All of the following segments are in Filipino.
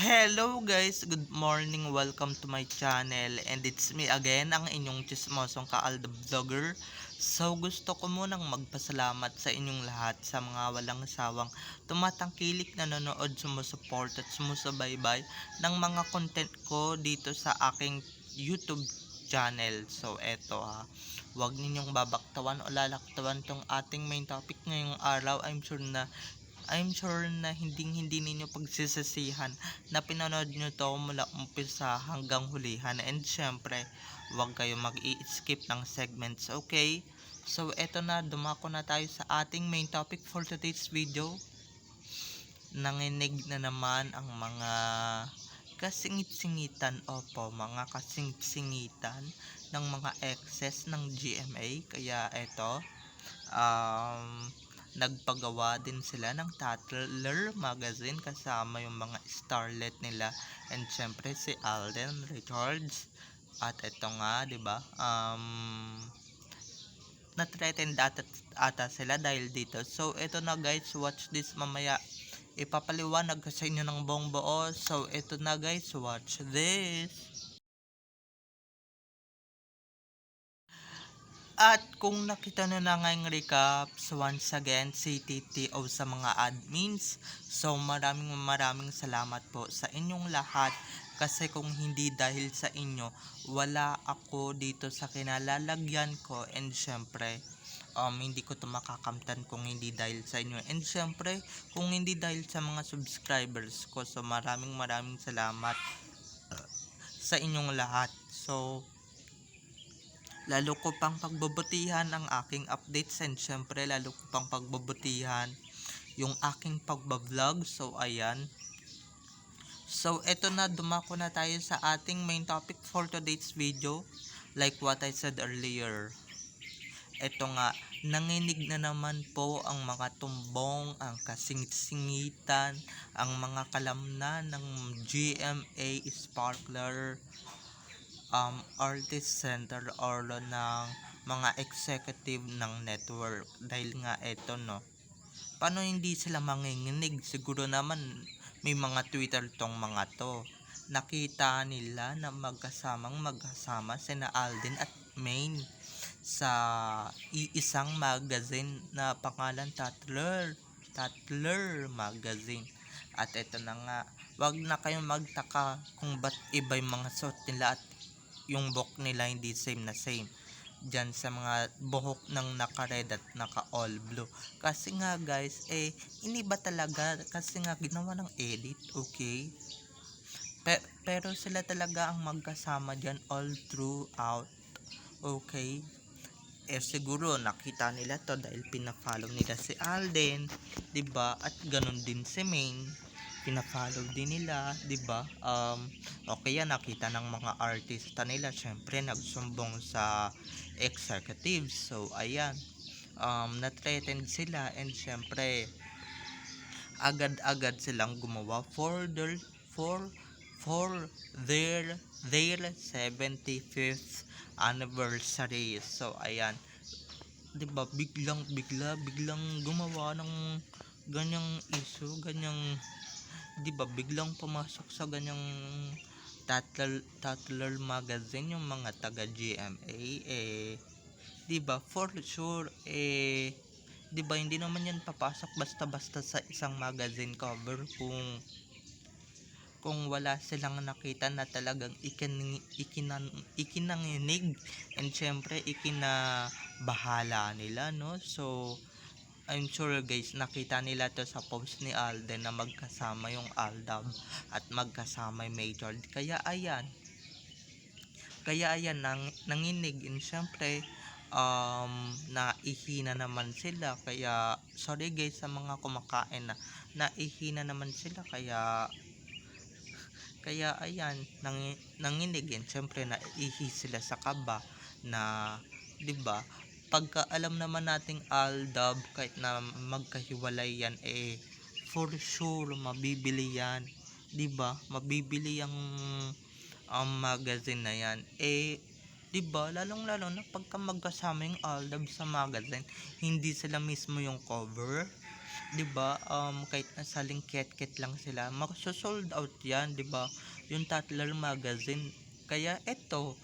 Hello guys, good morning, welcome to my channel and it's me again, ang inyong chismosong ka-Alda Vlogger. So gusto ko munang magpasalamat sa inyong lahat sa mga walang sawang tumatangkilik, nanonood, sumusuport at sumusubaybay ng mga content ko dito sa aking YouTube channel. So eto huwag ninyong babaktawan o lalaktawan tong ating main topic ngayong araw. I'm sure na hindi ninyo pagsisisihan na pinanood nyo to mula umpisa hanggang hulihan, and syempre huwag kayo mag-i-skip ng segments, okay? So eto na, dumako na tayo sa ating main topic for today's video. Nanginig na naman ang mga kasingit-singitan, opo, mga kasingit-singitan ng mga exes ng GMA. Kaya eto, nagpagawa din sila ng Tatler magazine kasama yung mga starlet nila, and syempre si Alden Richards. At eto nga, 'di ba? Na-threatened ata sila dahil dito. So eto na guys, watch this mamaya. Ipapaliwanag ko sa inyo ng buong buo. So eto na guys, watch this. At kung nakita nyo na ngayong recaps, once again, CTTO sa mga admins. So maraming salamat po sa inyong lahat. Kasi kung hindi dahil sa inyo, wala ako dito sa kinalalagyan ko. And syempre, hindi ko to makakamtan kung hindi dahil sa inyo. And syempre, kung hindi dahil sa mga subscribers ko. So maraming salamat sa inyong lahat. So lalo ko pang pagbubutihan ang aking updates, and syempre lalo ko pang pagbubutihan yung aking pagbablog. So ayan, so eto na, dumako na tayo sa ating main topic for today's video. Like what I said earlier, eto nga, nanginig na naman po ang mga tumbong, ang kasingit-singitan, ang mga kalamnan ng GMA Sparkler Artist Center or ng mga executive ng network. Dahil nga eto, no, paano hindi sila manginginig? Siguro naman may mga Twitter tong mga to. Nakita nila na magkasama sina Alden at Maine sa iisang magazine na pangalan Tatler Magazine. At eto na nga, wag na kayong magtaka kung ba't iba yung mga suot nila at yung buhok nila hindi same na same dyan sa mga buhok ng naka-red at naka-all blue. Kasi nga guys, iniba talaga kasi nga ginawa ng edit, okay? Pero sila talaga ang magkasama dyan all throughout, okay? Siguro nakita nila to dahil pina-follow nila si Alden, 'di ba? At ganun din si Main, pina-follow din nila, 'di ba? Okay yan, nakita ng mga artista nila, syempre nagsumbong sa executives. So ayan, na-threatened sila, and syempre agad-agad silang gumawa for for their 75th anniversary. So ayan, 'di ba, biglang gumawa ng ganyang issue, ganyang, 'di ba, biglang pumasok sa ganyang Tatler Magazine yung mga taga GMA, 'di ba, for sure, 'di ba, hindi naman yan papasok basta-basta sa isang magazine cover kung wala silang nakita na talagang ikinanginig, and syempre ikinabahala nila, no? So I'm sure guys, nakita nila to sa post ni Alden na magkasama yung Aldab at magkasama yung Major. Kaya ayan, nanginig, and syempre naihina naman sila. Kaya sorry guys sa mga kumakain na naihina naman sila, kaya ayan, nanginig, and syempre naihi sila sa kaba na, 'di ba, pagka alam naman nating Aldab, kahit na magkahiwalay yan, for sure mabibili yan, 'di ba? Mabibili ang magazine na yan, 'di ba? Lalong-lalo na pagka magkasama yung Aldab sa magazine, hindi sila mismo yung cover, 'di ba, kahit nasaling ket-ket lang sila, magso-sold out 'yan, 'di ba? Yung Tatler Magazine. Kaya eto,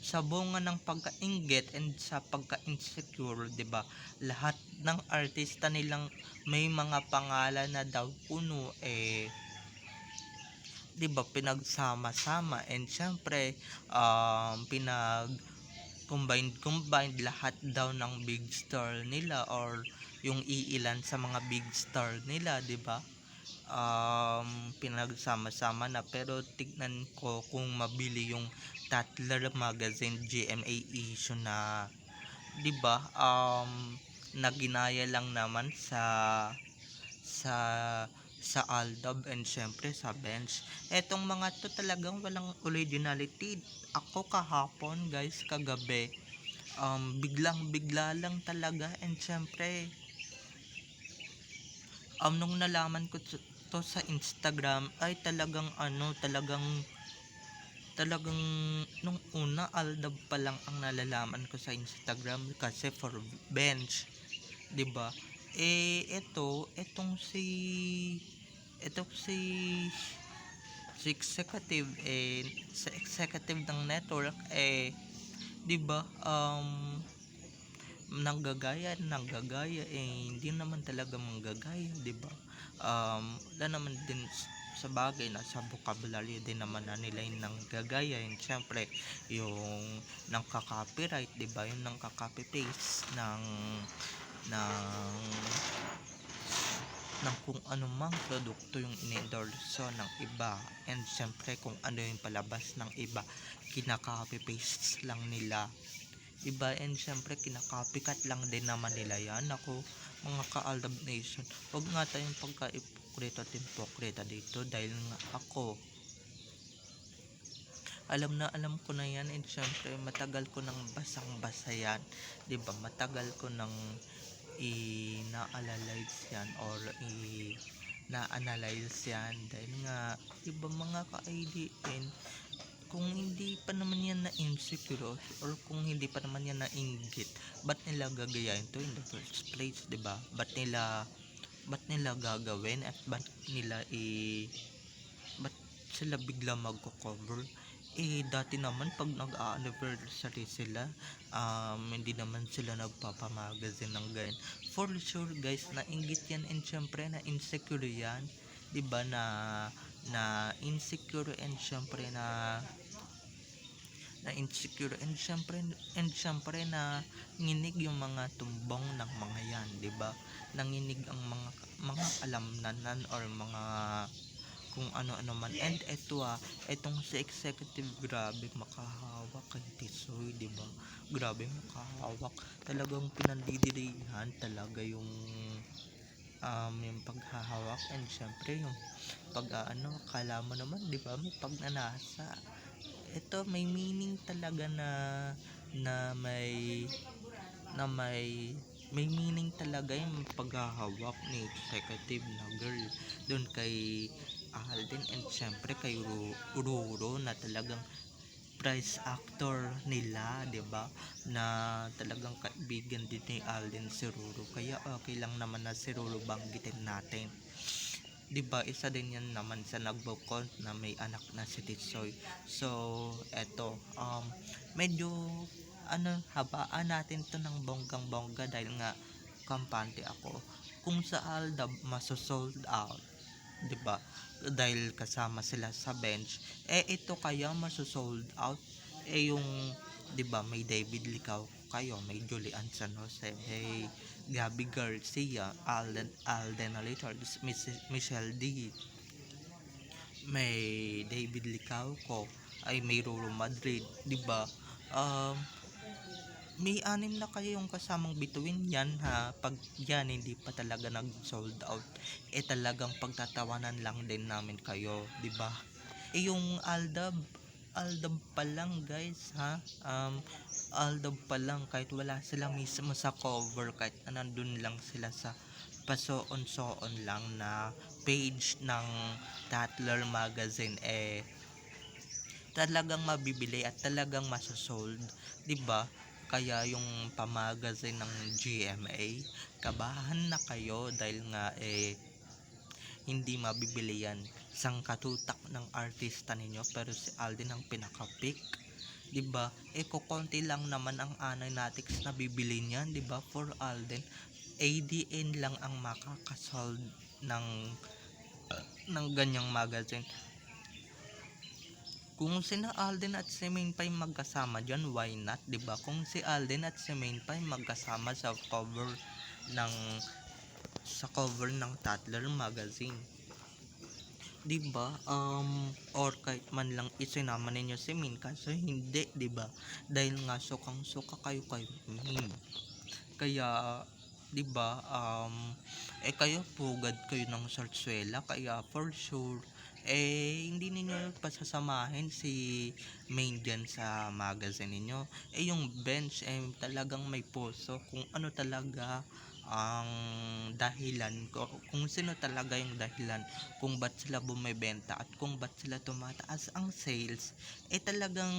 sa bunga ng pagkainggit and sa pagka-insecure, 'di ba? Lahat ng artista nilang may mga pangalan na daw puno, 'di ba, pinagsama-sama and syempre combined lahat daw ng big star nila or yung iilan sa mga big star nila, 'di ba? Pinagsama-sama na, pero tignan ko kung mabili yung Tatler Magazine GMA issue na, 'di ba? Naginaya lang naman sa sa Aldab and syempre sa Bench. Etong mga to talagang walang originality. Ako kahapon guys, kagabi, biglang bigla lang talaga and syempre nung nalaman ko to sa Instagram ay talagang talagang nung una Aldab pa lang ang nalalaman ko sa Instagram kasi for Bench, 'di ba? Etong si executive, sa executive ng network, 'di ba, nanggagaya, hindi naman talaga manggagaya, 'di ba? Wala naman din sa bagay na sa vocabulary din naman na nila yung nanggagaya, yung syempre yung nangka-copyright, 'di ba? Yung nangka-copy paste ng kung ano mang produkto yung in-endorso ng iba, and syempre kung ano yung palabas ng iba, kinaka-copy paste lang nila, iba, and syempre kinaka-copycat lang din naman nila yan. Ako, mga ka-Aldab Nation, wag nga tayong pagka-ipokrito at hipokrita dito, dahil nga ako, alam ko na yan, and syempre matagal ko nang basang-basa yan, 'di ba? Matagal ko nang ina-analyze yan or na-analyze yan, dahil nga, 'di ba, mga ka-IDN, kung hindi pa naman yan na insecure or kung hindi pa naman yan na inggit, ba't nila gagayahin to in the first place, 'di ba? Ba't nila gagawin at ba't sila bigla magko-cover? Dati naman pag nag-anniversary sila, hindi naman sila nagpapamagazine ng ganyan. For sure guys, na inggit yan and syempre na insecure yan, 'di ba, na insecure and syempre na insecure and syempre na nginig yung mga tumbong ng mga yan, 'di ba? Nanginig ang mga alamnanan or mga kung ano-ano man. And etong si executive, grabe makahawak kay Tisoy, 'di ba? Grabe makahawak. Talagang pinandidirihan talaga yung paghahawak, and syempre yung kala mo naman, 'di ba, may pagnanasa. Ito may meaning talaga na may na may meaning talaga yung paghahawak ni executive na girl doon kay Alden, and syempre kay Ruro na talagang prize actor nila, 'di ba? Na talagang kaibigan din ni Alden si Ruro. Kaya okay lang naman na si Ruro banggitin natin. 'Di ba, isa din yan naman sa nagbukod na may anak na si Titsoy. So eto, medyo habaan natin to ng bonggang-bongga dahil nga kampante ako. Kung sa Aldab maso-sold out, 'di ba? Dahil kasama sila sa Bench. Ito kaya maso-sold out. Yung, 'di ba, may David Licao kayo, may Julian San Jose, may Gabby Garcia, Alden Richards, Michelle D, may David Licao ko, ay may Roro Madrid, 'di ba? Um, may anim na kayo yung kasamang bituin yan, ha. Pag yan hindi pa talaga nag sold out, talagang pagtatawanan lang din namin kayo, 'di ba? Yung Aldab pa lang guys, ha. Aldab pa lang, kahit wala sila mismo sa cover, kahit nandun lang sila sa pasoon-soon lang na page ng Tatler Magazine, talagang mabibili at talagang masosold, 'di ba? Kaya yung pamagazine ng GMA, kabahan na kayo dahil nga hindi mabibili yan. Sangkatutak ng artista ninyo pero si Alden ang pinaka-pick. 'Di ba? Kokonti lang naman ang Anay-natics na bibili niyan, 'di ba? For Alden, ADN lang ang makakasold ng ganyang magazine. Kung sina Alden at si Main Pie magkasama dyan, why not? 'Di ba? Kung si Alden at si Main Pie magkasama ng ng Tatler magazine, 'di ba? Or kahit man lang isinama ninyo si Min, kaso hindi, 'di ba? Dahil nga sukang-suka kayo kay Min. Kaya 'di ba, kayo pugad kayo ng Sarsuela, kaya for sure hindi ninyo pasasamahin si Main dyan sa magazine ninyo. Yung bench talagang may puso kung ano talaga ang dahilan ko, kung sino talaga yung dahilan kung ba't sila bumebenta at kung ba't sila tumataas ang sales, talagang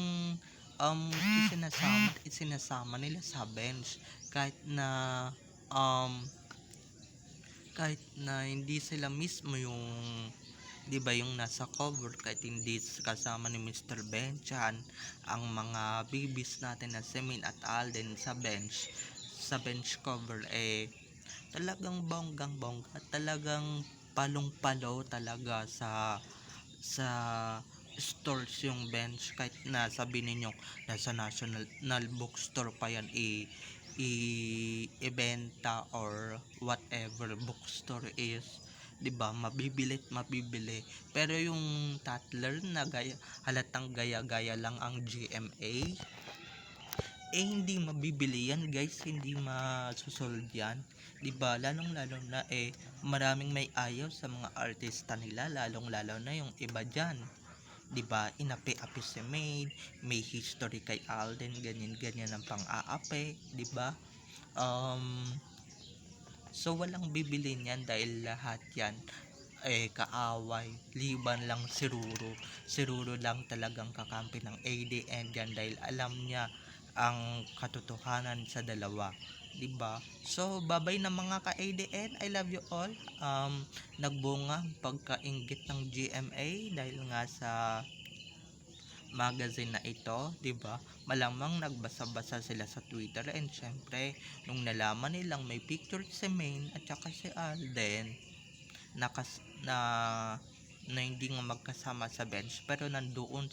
isinasama nila sa bench um kahit na hindi sila mismo yung, 'di ba, yung nasa cover, kahit hindi kasama ni Mr. Benchan ang mga babies natin na si Min at Alden sa bench cover, talagang bonggang bongga, talagang palong-palo talaga sa stores yung bench. Kahit na sabi ninyo nasa National Bookstore pa yan ibenta or whatever bookstore is, 'di ba, mabibili, pero yung Tatler na halatang gaya-gaya lang ang GMA, hindi mabibili yan guys, hindi masusold yan, 'di ba? Lalong lalo na maraming may ayaw sa mga artista nila, lalong lalo na yung iba diyan, 'di ba? Inapi-api si Maid, may history kay Alden, ganyan ang pang-aapi, 'di ba? So walang bibili niyan dahil lahat yan kaaway, liban lang si Ruro lang talagang kakampi ng ADN dyan dahil alam niya ang katotohanan sa dalawa, 'di ba? So babay na mga ka-ADN, I love you all. Nagbunga ang pagkainggit ng GMA dahil nga sa magazine na ito, 'di ba? Malamang nagbasa-basa sila sa Twitter, and syempre nung nalaman nilang may picture si Main at saka si Alden na hindi nga magkasama sa bench pero nandoon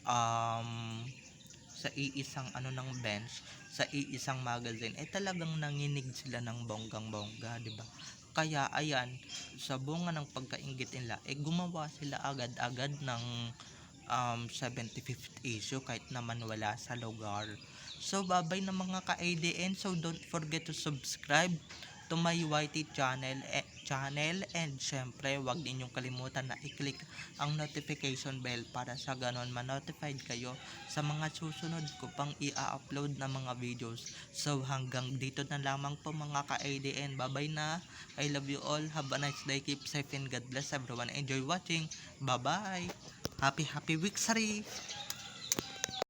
um sa iisang ano ng bench, sa iisang magazine, talagang nanginig sila ng bonggang bongga, 'di ba? Kaya ayan, sa bunga ng pagkainggit nila, gumawa sila agad-agad ng 75th issue kahit naman wala sa lugar. So babay na mga ka-ADN, so don't forget to subscribe to my YT channel, and syempre wag ninyong kalimutan na i-click ang notification bell para sa ganon ma-notified kayo sa mga susunod ko pang i-upload na mga videos. So hanggang dito na lamang po mga ka-ADN, babay na, I love you all, have a nice day, keep safe and God bless everyone, enjoy watching, bye bye, happy week, sorry.